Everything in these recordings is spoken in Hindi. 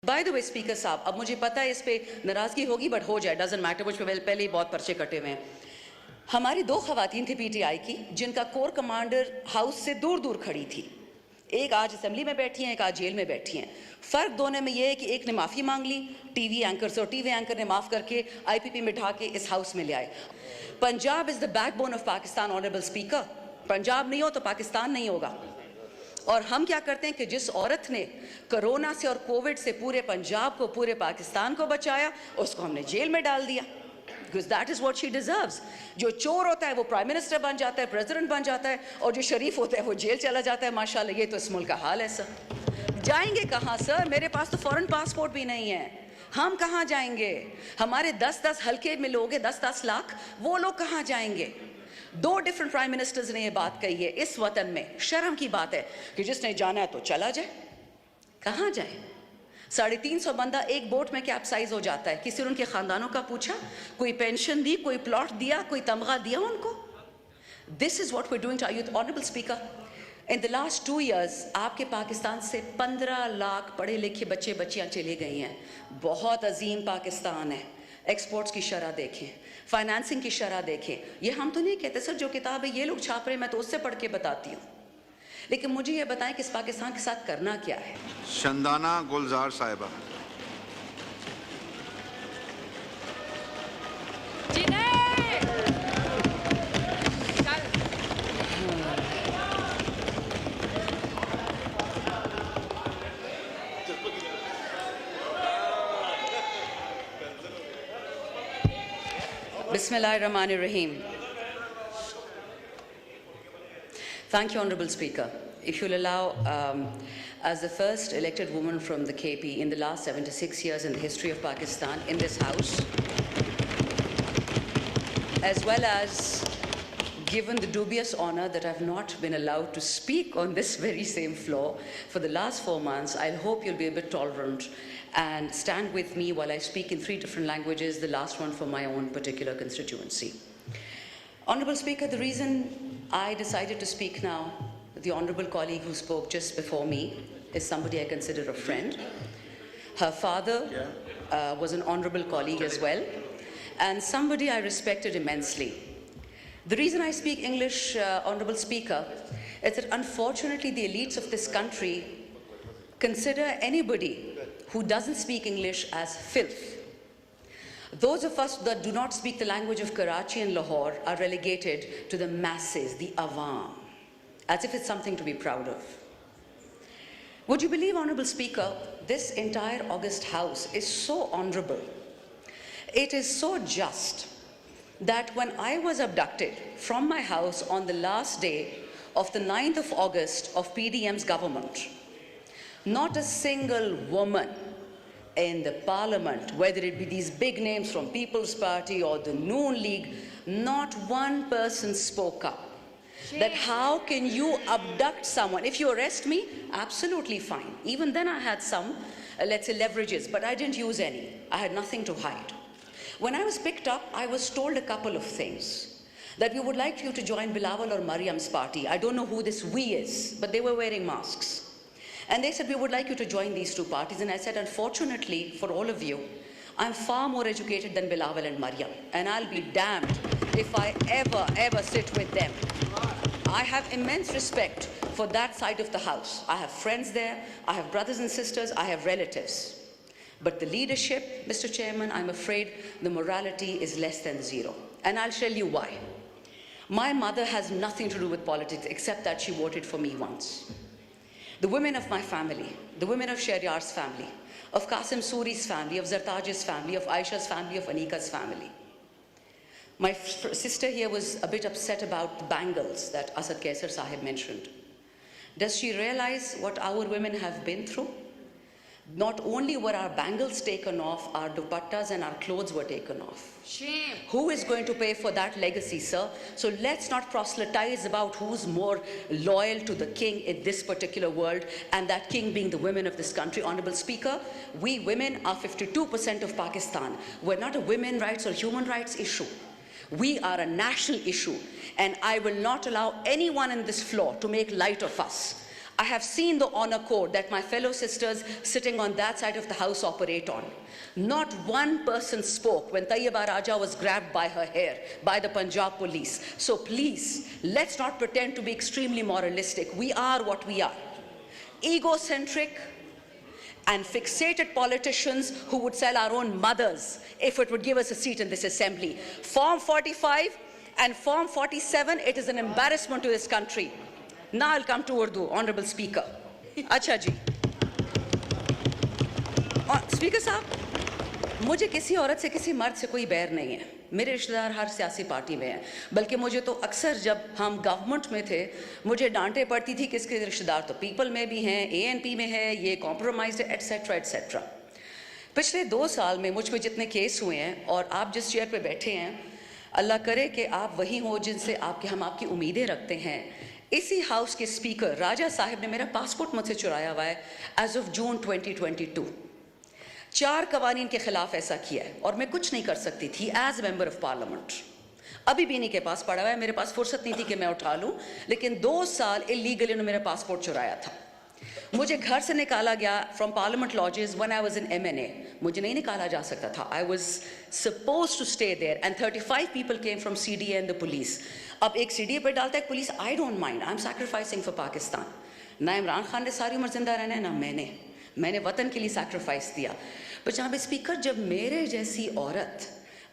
बाय द वे स्पीकर साहब, अब मुझे पता है इस पे नाराजगी होगी, बट हो जाए, डजंट मैटर, मुझ पे पहले ही बहुत पर्चे कटे हुए हैं। हमारी दो खवातीन थी पीटीआई की, जिनका कोर कमांडर हाउस से दूर दूर खड़ी थी। एक आज असेंबली में बैठी हैं, एक आज जेल में बैठी हैं। फ़र्क दोनों में यह है कि एक ने माफ़ी मांग ली टीवी एंकर से, और टीवी एंकर ने माफ़ करके आईपीपी में ढा के इस हाउस में ले आए। Punjab is the backbone of Pakistan honourable speaker. Punjab नहीं हो तो पाकिस्तान नहीं होगा। और हम क्या करते हैं कि जिस औरत ने कोरोना से और कोविड से पूरे पंजाब को, पूरे पाकिस्तान को बचाया, उसको हमने जेल में डाल दिया, because that is what she deserves। जो चोर होता है वो प्राइम मिनिस्टर बन जाता है, प्रेसिडेंट बन जाता है, और जो शरीफ होता है वो जेल चला जाता है। माशाल्लाह, ये तो इस मुल्क का हाल है सर। जाएंगे कहाँ सर? मेरे पास तो फॉरेन पासपोर्ट भी नहीं है, हम कहाँ जाएंगे? हमारे 10-10 हल्के में लोग हैं, 10-10 लाख, वो लोग कहाँ जाएंगे? 2 डिफरेंट प्राइम मिनिस्टर्स ने ये बात कही है इस वतन में। शर्म की बात है कि जिसने जाना है तो चला जाए। कहाँ जाए? 350 बंदा एक बोट में कैप्साइज हो जाता है। किसी ने उनके खानदानों का पूछा? कोई पेंशन दी, कोई प्लॉट दिया, कोई तमगा दिया उनको? This is what we are doing to our youth. Honourable speaker, in the last 2 years आपके पाकिस्तान से 15 लाख पढ़े लिखे बच्चे बच्चियां चले गई हैं। बहुत अजीम पाकिस्तान है। एक्सपोर्ट्स की शरह देखें, फाइनेंसिंग की शरह देखें। ये हम तो नहीं कहते सर, जो किताब है ये लोग छाप रहे हैं, मैं तो उससे पढ़ के बताती हूँ। लेकिन मुझे ये बताएं कि इस पाकिस्तान के साथ करना क्या है? शंदाना गुलजार साहिबा। Bismillahirrahmanirrahim. Thank you, Honorable Speaker. If you'll allow, as the first elected woman from the KP in the last 76 years in the history of Pakistan in this House, as well as given the dubious honor that I've not been allowed to speak on this very same floor for the last 4 months, I hope you'll be a bit tolerant and stand with me while I speak in 3 different languages, the last one for my own particular constituency. Honorable Speaker, the reason I decided to speak now, the honorable colleague who spoke just before me is somebody I consider a friend. Her father was an honorable colleague as well, and somebody I respected immensely. The reason I speak English, Honorable Speaker, is that unfortunately the elites of this country consider anybody who doesn't speak English as filth. Those of us that do not speak the language of Karachi and Lahore are relegated to the masses, the awam, as if it's something to be proud of. Would you believe, Honorable Speaker, this entire August House is so honorable, it is so just, that when I was abducted from my house on the last day of the 9th of August of PDM's government, not a single woman in the parliament, whether it be these big names from People's Party or the Noon League, not one person spoke up. That how can you abduct someone? If you arrest me, absolutely fine. Even then I had some, let's say, leverages, but I didn't use any. I had nothing to hide. When I was picked up, I was told a couple of things. That we would like you to join Bilawal or Mariam's party. I don't know who this we is, but they were wearing masks. And they said, we would like you to join these 2 parties. And I said, unfortunately for all of you, I'm far more educated than Bilawal and Mariam. And I'll be damned if I ever sit with them. I have immense respect for that side of the house. I have friends there, I have brothers and sisters, I have relatives. But the leadership, Mr. Chairman, I'm afraid the morality is less than 0. And I'll tell you why. My mother has nothing to do with politics except that she voted for me once. The women of my family, the women of Shehryar's family, of Qasim Suri's family, of Zartaj's family, of Aisha's family, of Anika's family. My sister here was a bit upset about the bangles that Asad Kaisar Sahib mentioned. Does she realize what our women have been through? Not only were our bangles taken off, our dupattas and our clothes were taken off. Shame. Who is going to pay for that legacy, sir? So let's not proselytize about who's more loyal to the king in this particular world, and that king being the women of this country. Honorable Speaker, we women are 52% of Pakistan. We're not a women's rights or human rights issue. We are a national issue, and I will not allow anyone in this floor to make light of us. I have seen the honor code that my fellow sisters sitting on that side of the house operate on. Not one person spoke when Tayyaba Raja was grabbed by her hair by the Punjab police. So please, let's not pretend to be extremely moralistic. We are what we are. Egocentric and fixated politicians who would sell our own mothers if it would give us a seat in this assembly. Form 45 and Form 47, it is an embarrassment to this country. Now I'll come to Urdu, Honorable Speaker. अच्छा जी. Speaker साहब, मुझे किसी औरत से किसी मर्द से कोई बैर नहीं है. मेरे रिश्तेदार हर सियासी पार्टी में हैं. बल्कि मुझे तो अक्सर जब हम गवर्नमेंट में थे, मुझे डांटे पड़ती थी कि इसके रिश्तेदार तो पीपल में भी हैं, ANP में है, ये कॉम्प्रोमाइज है, एटसेट्रा एटसेट्रा. पिछले 2 साल में मुझ पे जितने केस हुए हैं और आप जिस चेयर पे बैठे हैं, अल्लाह करे कि आप वही हो जिनसे हम आपकी उम्मीदें रखते हैं. इसी हाउस के स्पीकर राजा साहब ने मेरा पासपोर्ट मुझसे चुराया हुआ है एज ऑफ जून 2022. 4 कवानीन के खिलाफ ऐसा किया है और मैं कुछ नहीं कर सकती थी एज मेंबर ऑफ पार्लियामेंट. अभी भी इन्हीं के पास पड़ा हुआ है, मेरे पास फुर्सत नहीं थी कि मैं उठा लूं, लेकिन 2 साल इलीगली उन्होंने मेरा पासपोर्ट चुराया था. मुझे घर से निकाला गया from parliament lodges when I was in MNA. मुझे नहीं निकाला जा सकता था. I was supposed to stay there and 35 people came from CDA and the police. अब एक CDA पे डालता है police, I don't mind, I am sacrificing for Pakistan. ना इमरान खान ने सारी उम्र जिंदा रहना है, ना मैंने वतन के लिए सैक्रिफाइस दिया. पर जनाब स्पीकर, जब मेरे जैसी औरत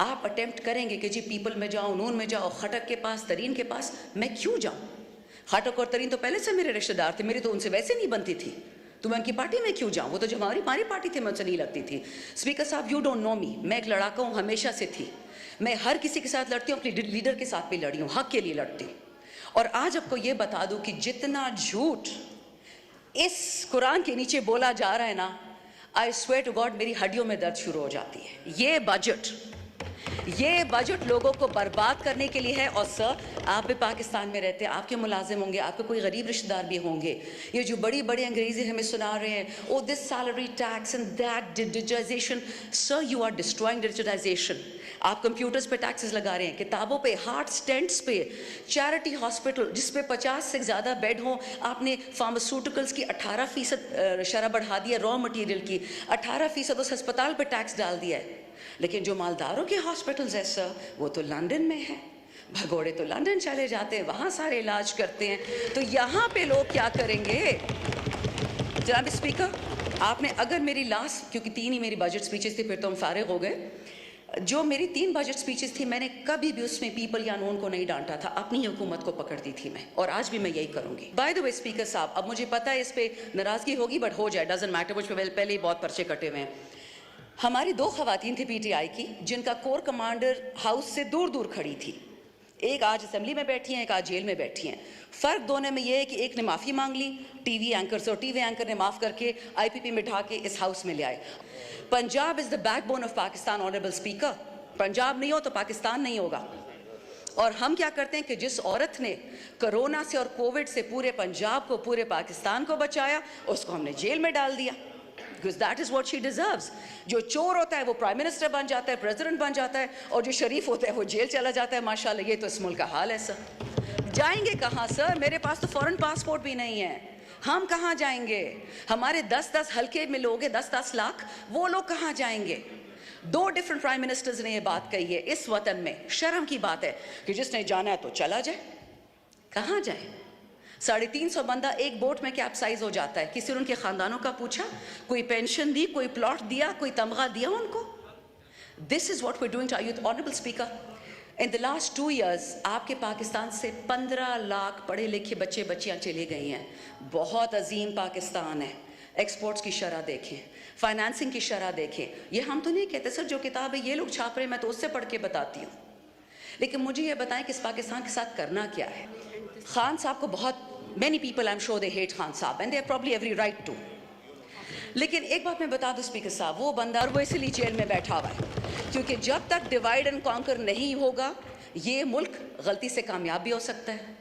आप अटेम्प्ट करेंगे कि जी पीपल में जाओ, नून में जाओ, खटक के पास, तरीन के पास, मैं क्यों जाऊं? खटक और तरीन तो पहले से मेरे रिश्तेदार थे, मेरी तो उनसे वैसे नहीं बनती थी, तो मैं उनकी पार्टी में क्यों जाऊं? वो तो जो हमारी पार्टी थी मैं उनसे नहीं लगती थी. स्पीकर साहब, यू डोंट नो मी. मैं एक लड़ाका हूं, हमेशा से थी. मैं हर किसी के साथ लड़ती हूँ, अपनी लीडर के साथ भी लड़ी हूँ, हक के लिए लड़ती हूँ. और आज आपको ये बता दूं कि जितना झूठ इस कुरान के नीचे बोला जा रहा है ना, आई स्वेयर टू गॉड मेरी हड्डियों में दर्द शुरू हो जाती है. ये बजट लोगों को बर्बाद करने के लिए है. और सर, आप भी पाकिस्तान में रहते हैं, आपके मुलाजिम होंगे, आपके कोई गरीब रिश्तेदार भी होंगे. ये जो बड़ी बड़ी अंग्रेजी हमें सुना रहे हैं, oh this salary tax and that digitization. Sir, you are destroying digitization. आप कंप्यूटर्स पे टैक्सेस लगा रहे हैं, किताबों पे, हार्ट स्टेंट्स पे, चैरिटी हॉस्पिटल जिस पे 50 से ज़्यादा बेड हों. आपने फार्मास्यूटिकल्स की 18% शरह बढ़ा दिया, रॉ मटेरियल की 18% उस अस्पताल पे टैक्स डाल दिया है. लेकिन जो मालदारों के हॉस्पिटल्स है सर, वो तो लंदन में है. भगोड़े तो लंदन चले जाते हैं, वहाँ सारे इलाज करते हैं. तो यहाँ पे लोग क्या करेंगे? जनाब स्पीकर, आपने अगर मेरी लास्ट, क्योंकि 3 ही मेरी बजट स्पीचेस थी, फिर तो हम फारिग हो गए. जो मेरी 3 बजट स्पीचेस थी, मैंने कभी भी उसमें पीपल या नून को नहीं डांटा था, अपनी हुकूमत को पकड़ती थी मैं, और आज भी मैं यही करूंगी. बाय द वे स्पीकर साहब, अब मुझे पता है इस पे नाराजगी होगी, बट हो जाए, डजंट मैटर. मुझ पे पहले ही बहुत पर्चे कटे हुए हैं. हमारी 2 खवातीन थी PTI की, जिनका कोर कमांडर हाउस से दूर दूर खड़ी थी. एक आज असेंबली में बैठी हैं, एक आज जेल में बैठी हैं. फ़र्क दोनों में ये है कि एक ने माफ़ी मांग ली टीवी एंकर से, और टीवी एंकर ने माफ़ करके IPP में ढा के इस हाउस में ले आए. Punjab is the backbone of Pakistan. Honourable speaker, Punjab नहीं हो तो पाकिस्तान नहीं होगा. और हम क्या करते हैं कि जिस औरत ने कोरोना से और कोविड से पूरे पंजाब को, पूरे पाकिस्तान को बचाया, उसको हमने जेल में डाल दिया. Because that is what she deserves. जो चोर होता है वो प्राइम मिनिस्टर बन जाता है, प्रेसिडेंट बन जाता है, और जो शरीफ होता है वो जेल चला जाता है. माशाल्लाह, ये तो इस मुल्क का हाल है सर. जाएंगे कहाँ सर? मेरे पास तो फॉरेन पासपोर्ट भी नहीं है. हम कहाँ जाएंगे? हमारे 10-10 हल्के में लोग हैं, 10-10 लाख, वो लोग कहाँ जाएंगे? 2 डिफरेंट प्राइम मिनिस्टर्स ने ये बात कही है. इस वतन में शर्म की बात है कि जिसने जाना है तो चला जाए. कहाँ जाए? 350 बंदा एक बोट में कैप्साइज हो जाता है. किसी ने उनके खानदानों का पूछा? कोई पेंशन दी, कोई प्लॉट दिया, कोई तमगा दिया उनको? This is what we are doing to our youth. Honourable speaker, in the last 2 years आपके पाकिस्तान से 15 लाख पढ़े लिखे बच्चे बच्चियां चले गई हैं. बहुत अजीम पाकिस्तान है. एक्सपोर्ट्स की शरह देखें, फाइनेंसिंग की शरह देखें. ये हम तो नहीं कहते सर, जो किताब है ये लोग छाप रहे हैं, मैं तो उससे पढ़ के बताती हूँ. लेकिन मुझे ये बताएं कि इस पाकिस्तान के साथ करना क्या है. खान साहब को बहुत, many people I'm sure they hate Khan साहब and they have probably every right to. लेकिन एक बात मैं बता दूं स्पीकर साहब, वो बंदा वो इसलिए जेल में बैठा हुआ है क्योंकि जब तक डिवाइड एंड कॉन्कर नहीं होगा, ये मुल्क गलती से कामयाब भी हो सकता है,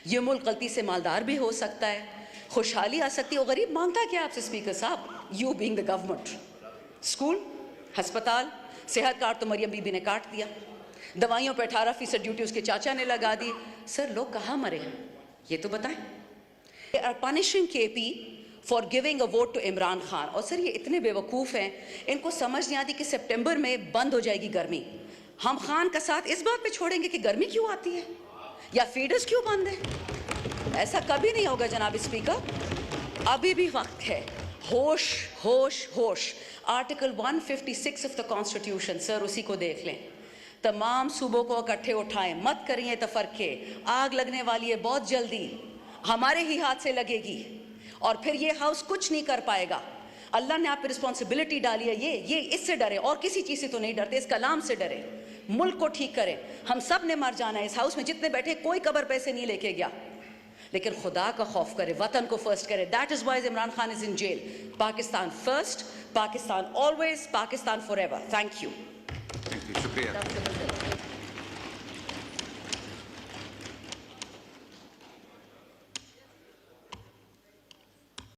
ये मुल्क गलती से मालदार भी हो सकता है, खुशहाली आ सकती है. और गरीब मांगता क्या आपसे स्पीकर साहब? You being the government. School, हस्पताल, सेहत कार्ड तो मरियम बीबी ने काट दिया. दवाइयों पर 18% ड्यूटी उसके चाचा ने लगा दी. सर, लोग कहाँ मरे हैं ये तो बताएं. They are punishing KP for giving a vote to Imran Khan. और सर ये इतने बेवकूफ़ हैं, इनको समझ नहीं आती कि सितंबर में बंद हो जाएगी गर्मी। हम खान का साथ इस बात पे छोड़ेंगे कि गर्मी क्यों आती है या फीडर्स क्यों बंद है? ऐसा कभी नहीं होगा जनाब स्पीकर। अभी भी वक्त है। होश होश होश। Article 156 of the constitution sir उसी को देख लें। तमाम सूबों को इकट्ठे उठाएं, मत करिए तफरके। आग लगने वाली है बहुत जल्दी, हमारे ही हाथ से लगेगी और फिर ये हाउस कुछ नहीं कर पाएगा। अल्लाह ने आप पे रिस्पॉन्सिबिलिटी डाली है, ये इससे डरे और किसी चीज़ से तो नहीं डरते, इस कलाम से डरे। मुल्क को ठीक करें। हम सब ने मर जाना है। इस हाउस में जितने बैठे कोई कब्र पैसे नहीं लेके गया, लेकिन खुदा का खौफ करे, वतन को फर्स्ट करे। That is why Imran Khan is in jail. Pakistan first, Pakistan always, Pakistan forever. Thank you. शुक्रिया।